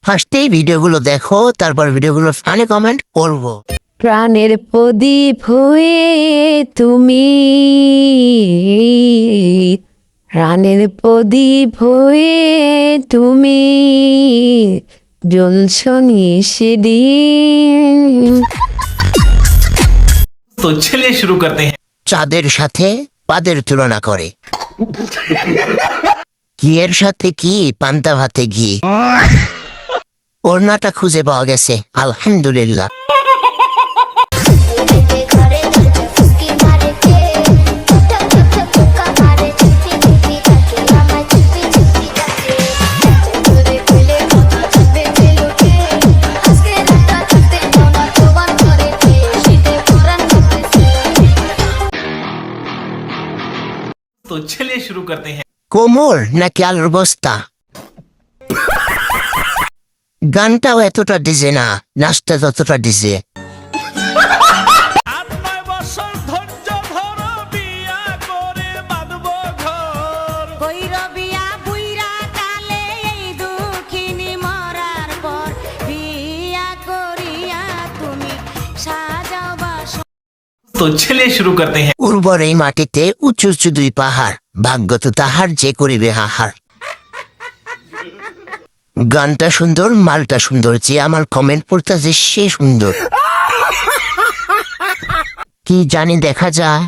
ফার্স্টেই ভিডিওগুলো দেখো, তারপর ভিডিওগুলো ফানে কমেন্ট করবো। প্রাণের প্রদীপ হয়ে তুমি, প্রাণের প্রদীপ হয়ে তুমি জ্বলছ নিশিদিন। तो चलिए शुरू करते हैं। চাঁদের সাথে পাদের তুলনা করে, ঘিয়ের সাথে কি, পান্তা ভাতে ঘি। ওড়নাটা খুঁজে পাওয়া গেছে, আলহামদুলিল্লাহ। तो चलिए शुरू करते हैं। কোমর নাকি আলুর বস্তা? গানটাও এতটা ডিজে না, নাচটা ততটা ডিজে। तो चलिए शुरू करते हैं। উর্বর এই মাটিতে উঁচু উঁচু দুই পাহাড়, ভাগ্য তো তাহার যে করিবে হাহার। গানটা সুন্দর, মালটা সুন্দর, যে আমার কমেন্ট পড়তেছে সে সুন্দর। কি জানি দেখা যায়।